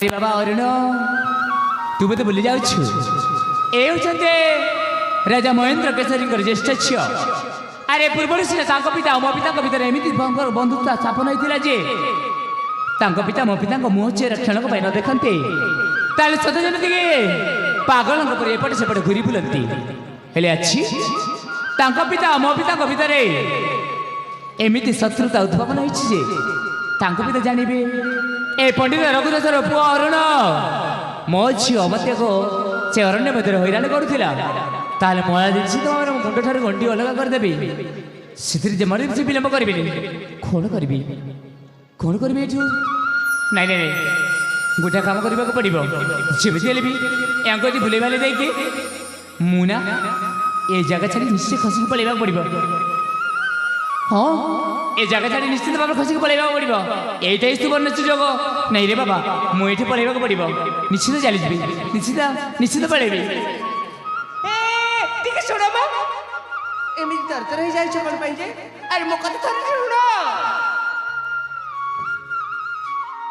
बाबा अरुण तू बोधे भूली जाऊछु ए होचंते राजा महेंद्र केसरी ज्येष्ठ झियो अरे पूर्व सीना पिता मो पिता भीतर एमती बंधुता स्थापन होता जे पिता मो पिता मुह चेहरा क्षणक न देखते सत जमी पागल एपटे सेपटे घूरी बुलती अच्छी पिता मो पिता भीतर एमती शत्रुता उद्भावन होती पिता जानवे ए पंडित रघुदासर पुआ अरुण मो झी अमत्या को से अरण्य मध्य हैरान करूला ताले मला जिस तुम मुंड ठार गंडी अलग करदेवी से जमार से विलम्ब करी कौन करी कौन करी नाई नाई गोटा काम करने को पड़ो जेबी हेल्ले भी यहाँ भूल भाले देखे मुना ये जगह छाड़ी निश्चय खसिक पलैया पड़ो हाँ ए जगह छाड़ी निश्चित भाव खसिक पलैया पड़ो यही सुवर्ण सुजोग नहीं रे बाबा मुझे पलैया पड़ो निश्चित चली निश्चित निश्चित पलैबी तरतर हो जाए कौन पाई अरे मो कथा थोड़ा शुण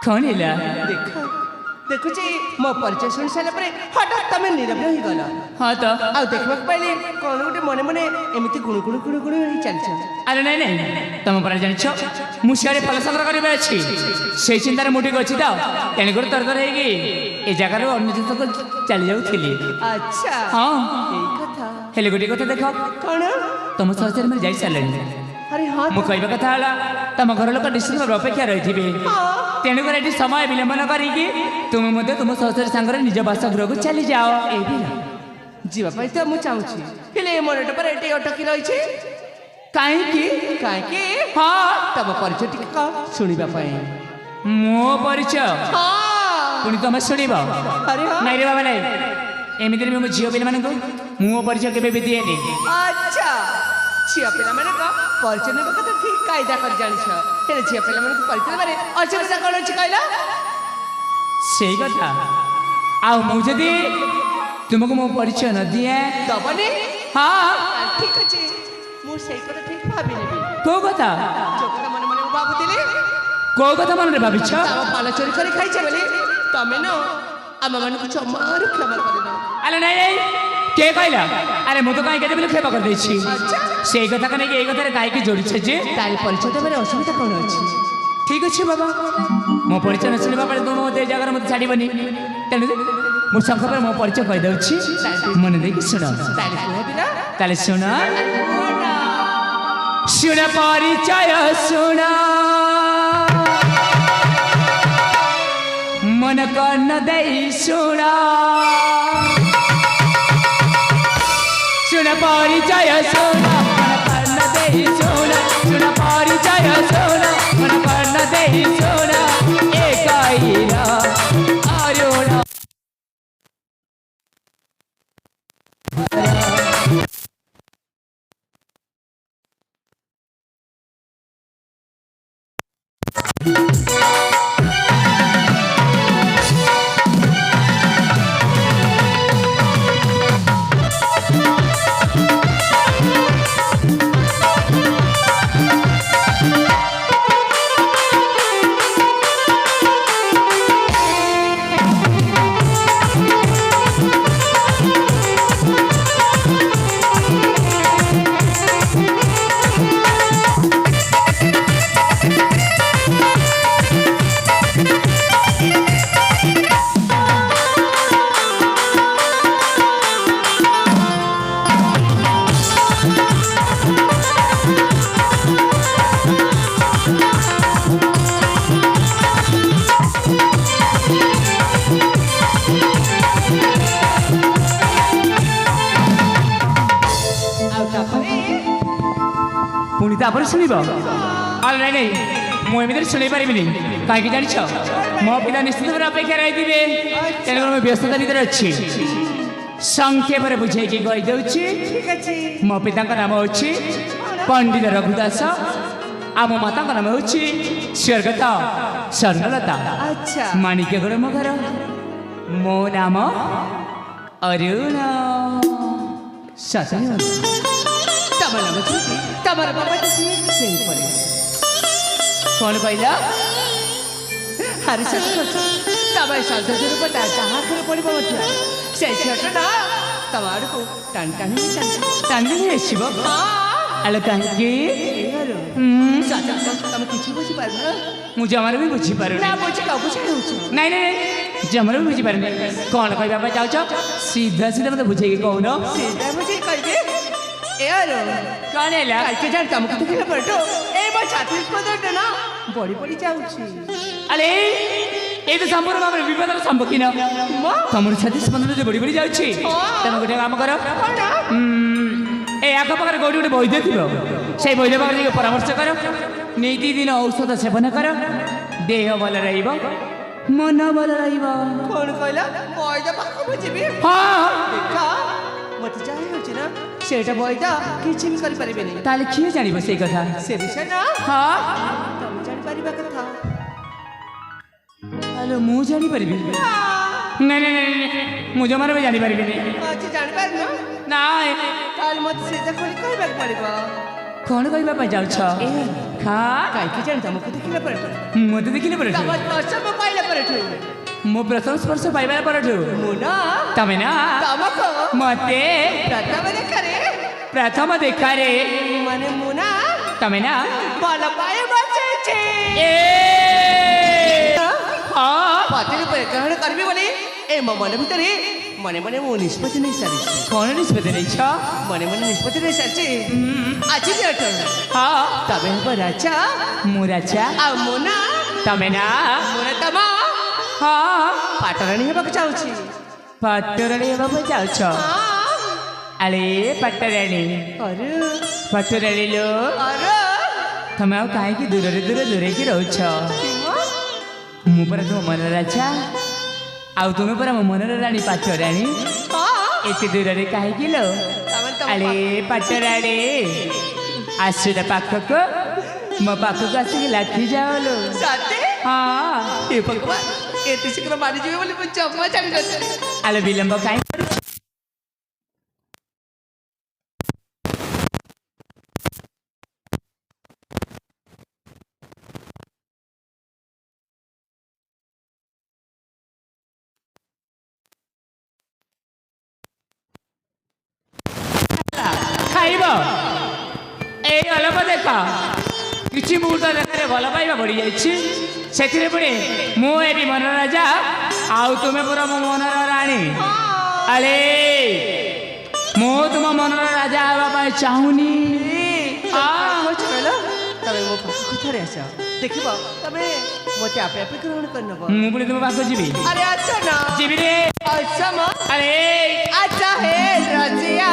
कौन है देख देखुची मो परिचय शुणी सारा हठात तुम नीरव हो गल हाँ तो आ देखा पाइले कौन गोटे मने मने एमती गुणु गुणु गुणु गुणु चलछ अरे नहीं नहीं तुम पर जान मुझे फल संग्रह करवा अच्छी से चिंतार मुठी अच्छी तो तेणुक तरतर हो जगार अन्य तक चली जाऊली अच्छा हाँ हेले गोटे कथा देख कौन तुम सहचर मैं जा सारे अरे हाँ मु कहवा कथा तुम घर लोक निश्चित भाव अपेक्षा रही थे तेणुक ये समय विलंबन करके तुम तुम सहचर सांगे निज बासगृह को चली जाओ जीवाई तो मुझे चाहूँगी मनटा पर ये अटकी रही कहीं हाँ तुम परिचय टी शुणापी मो परिचय पुणी तुम शुण नहीं रे बाबा नहीं एमती भी मो झील पे मो परिचय के भी दिए अच्छा झील पे परिचय ना तो ठीक कायदा कर जान झील पे परिचय बारे असुविधा कौन अच्छी कहला से कथा आदि तुमको मो परिचय न दिए दबनी हाँ ठीक अच्छे मुझे ठीक भावी कौ कथा मन मन भावुली कौ कथा मन में भाव पाल चोरी कर खाई बोली तुम न आम मान जमार क्षमा कर अरे नहीं नहीं के कहला अरे मुझे कहीं कहते क्षमा कर से कथा नहीं ये कथा कहीं जोड़ी जे तार परिचय देवे असुविधा कौन अच्छी ठीक अच्छे बाबा मो परिचय न शुणा तुम मत जगह मत छाड़बनी तेणु मो शंख पर मो परिचय कहीदे मन देखिए शुण ताले शुण शुण परिचय शुण मन कर्ण दे शुण शुण परिचय शुण मन कर्ण दे शुण शुण परिचय शुण मन कर्ण दे शुण एक अरुण पुणी तापर शुणव अरे नहीं नहीं मुझे शुणी पारि कहीं जान मो पिता निश्चित भाव अपेक्षा रही थे तेणुक मुझे व्यस्तता भर अच्छी संक्षेप बुझे कहीदे मो पिता नाम हूँ पंडित रघुदास आम माता नाम हूँ स्वर्गत स्वर्णलता माणिक्यगढ़ मो घर मो नाम अरुण तमर बाबा कौन कहला हरी ତମେ ସନ୍ତୋଷ ରୂପ ତା ହାତରେ ପଡ଼ିବ ମଧ୍ୟ ସେ ଝିଅଟା ନା ତମ ଆଡ଼କୁ ଟାଣି ଟାଣି ଟାଣି ଆସିବ ଆଲୋ କାହିଁକି ତମେ କିଛି ବୁଝିପାରୁନ ମୁଁ ଜମାରୁ ବି ବୁଝିପାରୁନି ନା ବୁଝି ବୁଝି ହେଉଛି ନାଇଁ ନାଇଁ ଜମାରୁ ବି ବୁଝିପାରୁନି କ'ଣ କହିବା ପାଇଁ ଚାହୁଁଛ ସିଧା ସିଧା ମତେ ବୁଝେଇକି କହୁନ ସିଧା ବୁଝେଇ କହିବି କ'ଣ ହେଲା କାହିଁକି ଜାଣି ତମକୁ ଦେଖିଲା ପରଠୁ ଏଇ ମୋ ଛାତି ସ୍ପନ୍ଦନଟା ନା ବଢ଼ି ବଢ଼ି ଯାଉଛି ଆରେ এই তো সম্পূর্ণ ভাবে বিপদের সম্মুখীন তোমার ছাতি স্পন্দন যে বড়ি বড়ি যাচ্ছে তুমি গোটে কাম কর এই আখপাখে কোটি গোটে বৈদ্য থিব সেই বৈদ্য পাখে যাই পরামর্শ কর নিতিদিন ঔষধ সেবন কর দেহ ভাল রহব মন ভাল রহব কোন কইলা বৈদ্য পাখକୁ ଯିବି হ্যাঁ মতে যাই হচ্ছে না সেটা বৈদ্য কিছু ବି କରିପାରିବେନି তাহলে কি জানিব সেই কথা সে বিষয় না হ্যাঁ তুমি জাଣିପାରିବା କଥା হ্যালো মু জানিপারিবি না না না মু জমার ବି ଜାଣିପାରିବିନି ଆଜି ଜାଣିପାରିନ ନା ତାହେଲେ ମତେ ସେଇଟା ଖୋଲି କହିବାକୁ ପଡ଼ିବ କ'ଣ କହିବା ପାଇଁ ଯାଉଛ ଖା କାହିଁକି ଜାଣି ତମକୁ ଦେଖିଲା ପରଠୁ ମୋତେ ଦେଖିଲେ ପରଠୁ ତମ ସ୍ପର୍ଶ ମୁଁ ପାଇଲା ପରଠୁ ମୁଁ ପ୍ରଥମ ସ୍ପର୍ଶ ପାଇବା ପରଠୁ ମୁଁ ନା ତମେ ନା ତମକୁ ମୋତେ ପ୍ରଥମ ଦେଖାରେ ମାନେ ମୁଁ ନା ତମେ ନା ଭଲ ପାଇ ବସିଛି ପତି ରୂପରେ ଗ୍ରହଣ କରିବି ବୋଲି ଏ ମୋ ମନ ଭିତରେ ମନେ ମନେ ମୁଁ ନିଷ୍ପତ୍ତି ନେଇସାରିଛି କ'ଣ ନିଷ୍ପତ୍ତି ନେଇଛ ମନେ ମନେ ନିଷ୍ପତ୍ତି ନେଇସାରିଛି ଆଜି ଦିନଠୁ ହଁ ତମେ ହେବ ରାଜା ମୁଁ ରାଜା ଆଉ ମୁଁ ନା ତମେ ନା ମୁଁ ନା ତମ ହଁ ପାଟରାଣୀ ହେବାକୁ ଚାହୁଁଛି ପାଟରାଣୀ ହେବାକୁ ଯାଉଛ ଆରେ ପାଟରାଣୀ ଆରେ ପାଟରାଣୀ ଲୋ ଆରେ ତମେ ଆଉ କାହିଁକି ଦୂରରେ ଦୂରେଇକି ରହୁଛ ମୁଁ ପରା ତୁମ ମନର ରାଜା ଆଉ ତୁମେ ପରା ମୋ ମନର ରାଣୀ ପାଟରାଣୀ ଏତେ ଦୂରରେ କାହିଁକି ଲୋ ଆରେ ପାଟରାଣୀ ଆସିଲା ପାଖକୁ ମୋ ପାଖକୁ ଆସିକି ଲାଖି ଯାଅ ଲୋ ହଁ ଏ ଭଗବାନ ଏତେ ଶୀଘ୍ର ମାରିଯିବେ ବୋଲି ମୁଁ ଜମା ଜାଣିନଥିଲି ଆଲୋ ବିଳମ୍ବ କାହିଁ ଖାଇବ ଏଇ ଅଳପ ଦେଖ କିଛି ମୁହୂର୍ତ୍ତ ଦେଖରେ ଭଲ ପାଇବା ବଢ଼ିଯାଇଛି ସେଥିରେ ପୁଣି ମୁଁ ଏଠି ମନର ରାଜା ଆଉ ତୁମେ ପୁରା ମୋ ମନର ରାଣୀ ଆରେ ମୁଁ ତୁମ ମନର ରାଜା ହେବା ପାଇଁ ଚାହୁଁନି ତମେ ମୋ ପାଖକୁ ଥରେ ଆସ ଦେଖିବ ତମେ ମୋତେ ଆପେ ଆପେ ଗ୍ରହଣ କରିନେବ ମୁଁ ପୁଣି ତୁମ ପାଖକୁ ଯିବି ଆରେ ଆଚ୍ଛା ନା ଯିବି ରେ ଆଚ୍ଛା ମ ଆରେ ଆଚ୍ଛା ହେ ରଜିଆ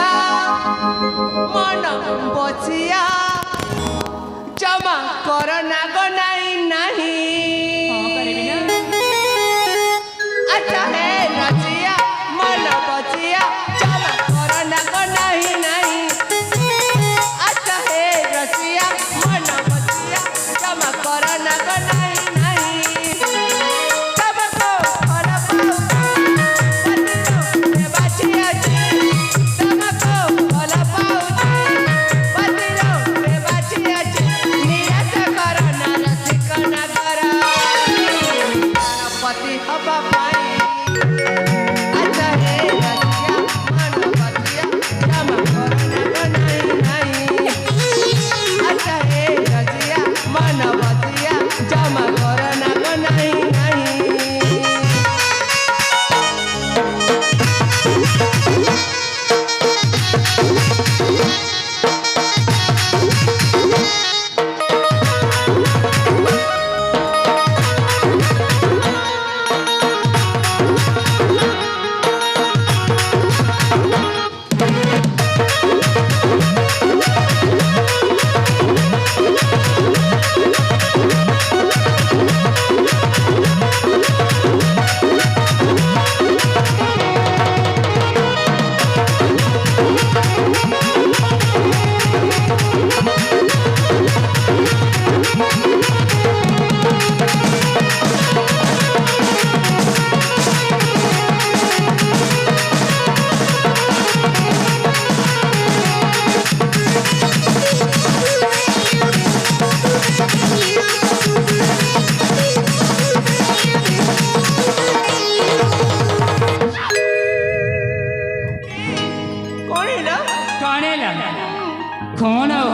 ମନ ବସିଆ ଜମା କର ନାଗ ନାଇଁ ନାହିଁ ଆଚ୍ଛା ହେ ରଜିଆ ମନ ବସିଆ ଜମା କର ନାଗ ନାହିଁ ନାହିଁ ଆଚ୍ଛା ହେ ରଜିଆ ମନ ବସିଆ ଜମା କର ନାଗ ନାହିଁ ନାହିଁ ତମକୁ ଭଲ ପାଉଛି ବାଛି ଅଛି ତମକୁ ଭଲ ପାଉଛି ବାତିର ବାଛି ଅଛି ନିରାଶ କର ନା ରସିକ ନଗର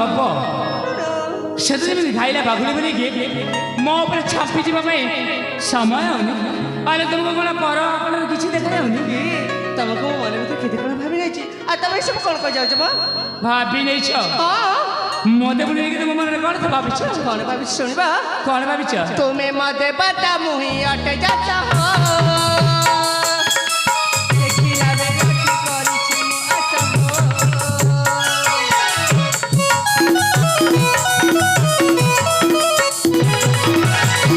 ହବ ସେତ ଯେମିତି ଖାଇଲା ବାଘୁଳି ବୋଲିକି ମୋ ଉପରେ ଛାପି ଯିବା ପାଇଁ ସମୟ ହଉନି। ଆରେ ତୁମକୁ କ'ଣ ପର ଆପଣଙ୍କର କିଛି ଦେଖାଯାଉନି? ତମକୁ ମୋ ମନ ଭିତରେ କେତେ କ'ଣ ଭାବି ନେଇଛି ଆଉ ତମେ ଏସବୁ କ'ଣ କହିଯାଉଛ ମ? ଭାବି ନେଇଛ ମତେ ପୁଣି ନେଇକି ତୁମ ମନରେ କ'ଣ ଭାବିଛ? କ'ଣ ଭାବିଛି ଶୁଣିବା? କ'ଣ ଭାବିଛ? ତୁମେ ମତେ ବାତା ମୁହିଁ ଅଟେ ଯାତ ଦେଖିଲା ବେଳେ କରିଛି ମୁଁ ଆଶା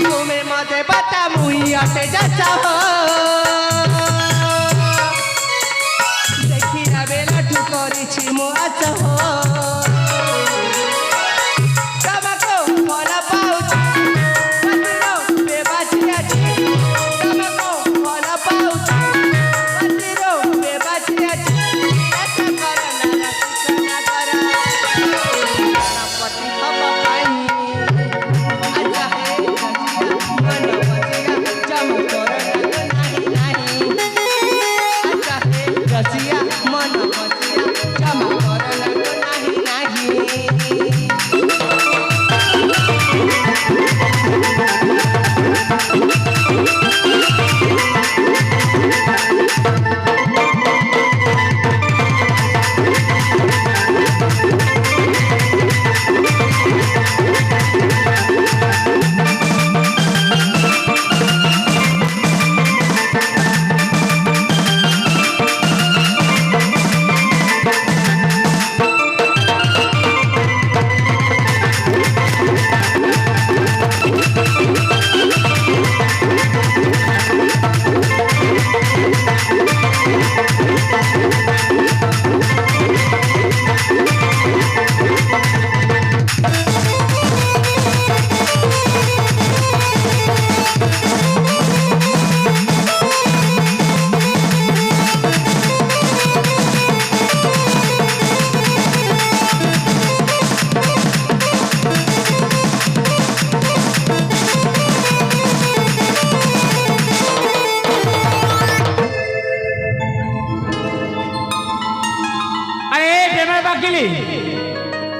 ତୁମେ ମତେ ବାତା ମୁହିଁ ଅଟେ ଯାତ ଦେଖିଲା ବେଳଠୁ କରିଛି ମୁଁ ଆଶା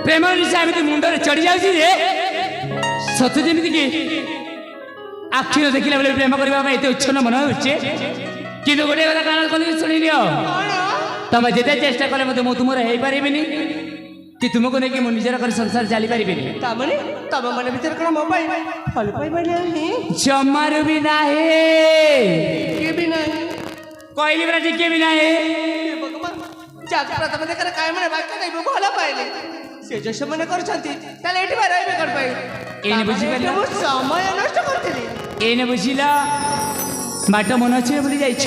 ପ୍ରେମ ନିଶା ଏମିତି ମୁଣ୍ଡରେ ଚଢ଼ି ଯାଉଛି ଯେ ସତ ଯେମିତିକି ଆଖି ନ ଦେଖିଲା ବେଳେ ପ୍ରେମ କରିବା ପାଇଁ ଏତେ ଉଚ୍ଛନ୍ନ ମନ ହେଉଛି। କିନ୍ତୁ ଗୋଟିଏ କଥା କାନ ଖୋଲିକି ଶୁଣିନିଅ, ତମେ ଯେତେ ଚେଷ୍ଟା କଲେ ମଧ୍ୟ ମୁଁ ତୁମର ହେଇପାରିବିନି କି ତୁମକୁ ନେଇକି ମୁଁ ନିଜର କରି ସଂସାର ଚାଲିପାରିବିନି। ତାମାନେ ତମ ମନ ଭିତରେ କ'ଣ ମୋ ପାଇଁ ଭଲ ପାଇବା ନାହିଁ? ଜମାରୁ ବି ନାହିଁ, ଟିକେ ବି ନାହିଁ। କହିଲି ପରା ଟିକେ ବି ନାହିଁ। ଯାହାକୁ ପ୍ରଥମ ଦେଖାରେ କାହିଁ ମାନେ ବାକ୍ୟ କହିବୁ ଭଲ ପାଇଲେ ସେ ଯୋଉ ସେମାନେ କରୁଛନ୍ତି ତାହେଲେ ଏଠି ବା ରହିବେ କ'ଣ ପାଇଁ? ଏଇନେ ବୁଝିପାରିଲ? ମୁଁ ସମୟ ନଷ୍ଟ କରିଥିଲି। ଏଇନେ ବୁଝିଲ ବାଟ ମନ ଅଛି ବୋଲି ଯାଇଛ?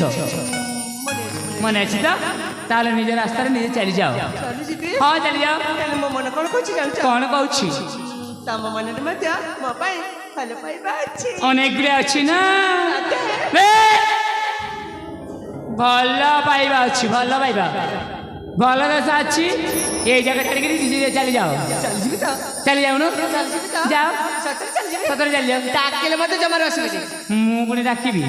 ମନେ ଅଛି ତ? ତାହେଲେ ନିଜ ରାସ୍ତାରେ ନିଜେ ଚାଲିଯାଅ। ଚାଲିଯିବି? ହଁ ଚାଲିଯାଅ। ତାହେଲେ ମୋ ମନ କ'ଣ କହୁଛି ଜାଣିଛ? କ'ଣ କହୁଛି? ତମ ମନରେ ମଧ୍ୟ ମୋ ପାଇଁ ଭଲ ପାଇବା ଅଛି। ଅନେକ ଗୁଡ଼ିଏ ଅଛି ନା, ଭଲ ପାଇବା ଅଛି, ଭଲ ପାଇବା ଭଲ ଦଶା ଅଛି। ଏଇ ଜାଗା ଛାଡ଼ିକିରି ଚାଲିଯାଅ। ଚାଲିଯିବି ତ? ଚାଲି ଯାଉନ? ଚାଲିଯିବି ତ? ଯାଅ, ସତରେ ଚାଲିଯିବି? ସତରେ ଚାଲିଯାଅ। ଡାକିଲେ ମୋତେ ଜମାରୁ ଆସିବନି। ମୁଁ ପୁଣି ଡାକିବି?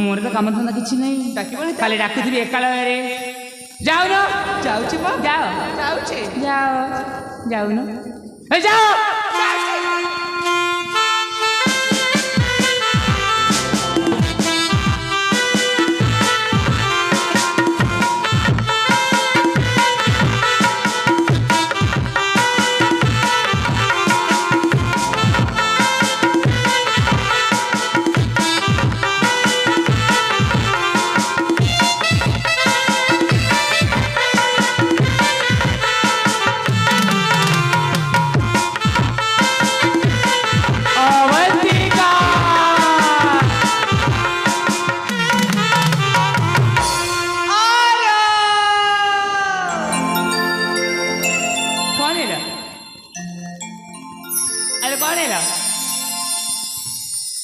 ମୋର ତ କାମ ଧନ୍ଦା କିଛି ନାହିଁ, ଡାକିବନି? ଖାଲି ଡାକୁଥିବି ଏକାଳରେ। ଯାଉନ? ଯାଉଛି ବା। ଯାଅ, ଯାଉଛି। ଯାଅ, ଯାଉନ? ଯାଅ।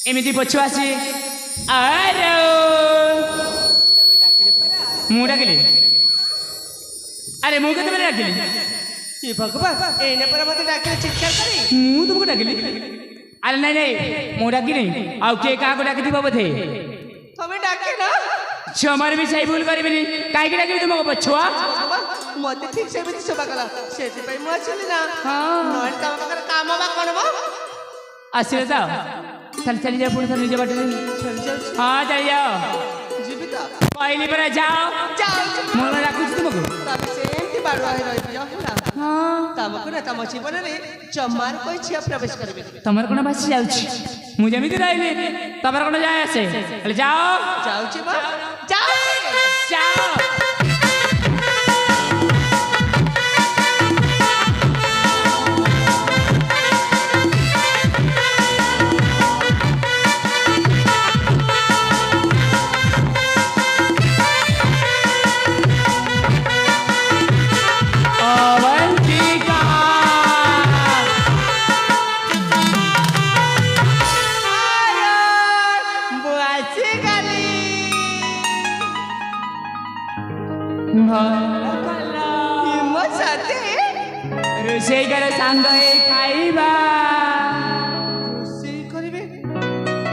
ଏମିତି ପଛୁଆ ଆସି ମୁଁ ଡାକିଲି? ଆରେ ମୁଁ କେତେବେଳେ ଡାକିଲି? ଏ ଭଗବାନ, ଏଇନେ ପରା ମୋତେ ଡାକିଲେ ଚିତ୍କାର କରି। ମୁଁ ତୁମକୁ ଡାକିଲି? ଆରେ ନାଇଁ ନାଇଁ, ମୁଁ ଡାକିନି, ଆଉ କିଏ କାହାକୁ ଡାକିଥିବ ବୋଧେ। ତମେ ଡାକିଲ? ଛୁଆମାନେ ବି ସେଇ ଭୁଲ କରିବେନି, କାହିଁକି ଡାକିବି ତୁମକୁ ପଛୁଆ? ମତେ ଠିକ ସେମିତି ସେବା କଲା ସେଥିପାଇଁ ମୁଁ ଆସିଲି ନା ହଁ ନହେଲେ ତମ ପାଖରେ କାମ ବା କଣ ମ ଆସିଲେ ତ ଚାଲି ଚାଲି ଯାଅ ପୁଣି ଥରେ ନିଜ ବାଟରେ ଚାଲି ଯାଉଛି ହଁ ଚାଲି ଯାଅ ଯିବି ତ କହିଲି ପରା ଯାଅ ଯାଉଛି ମୁଁ ଡାକୁଛି ତୁମକୁ ତମେ ସେମିତି ବାଡୁଆ ହେଇ ରହିଯିବ ହେଲା ହଁ ତମକୁ ନା ତମ ଜୀବନରେ ଜମାରୁ કોઈ ଝିଅ ପ୍ରବେଶ କରିବେ ତମର କଣ ବାସି ଯାଉଛି ମୁଁ ଯେମିତି ରହିଲି ତମର କଣ ଯାଏ ଆସେ ହେଲେ ଯାଅ ଯାଉଛି ବା ଯାଉଛି ଯାଅ ଅବନ୍ତିକା ମୁଁ ଆସିଗଲି ଭଲ କଲ ମୋ ସାଥୀ ରୋଷେଇ କର ସାଙ୍ଗ ହେଇ ଖାଇବା ରୋଷେଇ କରିବେ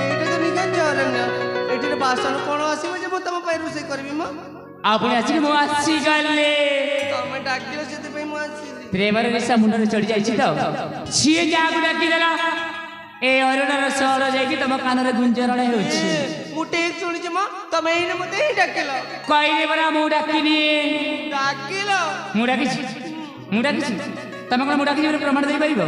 ଏଇଟା ତ ନିଜ ଅରଣ୍ୟ ଏଠିରେ ବାସନ କଣ ଆସିବ ଯେ ମୁଁ ତମ ପାଇଁ ରୋଷେଇ କରିବି ମ ଆଉ ପୁଣି ଆସିକି ମୁଁ ଆସିଗଲି ତମେ ଡାକିଲ ସେଥିପାଇଁ ମୁଁ ଆସିଲି ପ୍ରେମର ନିଶା ମୁଣ୍ଡରେ ଚଢି ଯାଇଛି ତ ସିଏ ଯାହାକୁ ଡାକିଦେଲା ଏ ଅରୁଣର ସହର ଯାଇକି ତମ କାନରେ ଗୁଞ୍ଜରଣ ହେଉଛି ମୁଁ ଠିକ ଶୁଣିଛି ମ ତମେ ଏଇନେ ମତେ ହିଁ ଡାକିଲ କହିଲି ପରା ମୁଁ ଡାକିନି ଡାକିଲ ମୁଁ ଡାକିଛି ତମେ କଣ ମୁଁ ଡାକିଛି ବୋଲି ପ୍ରମାଣ ଦେଇପାରିବ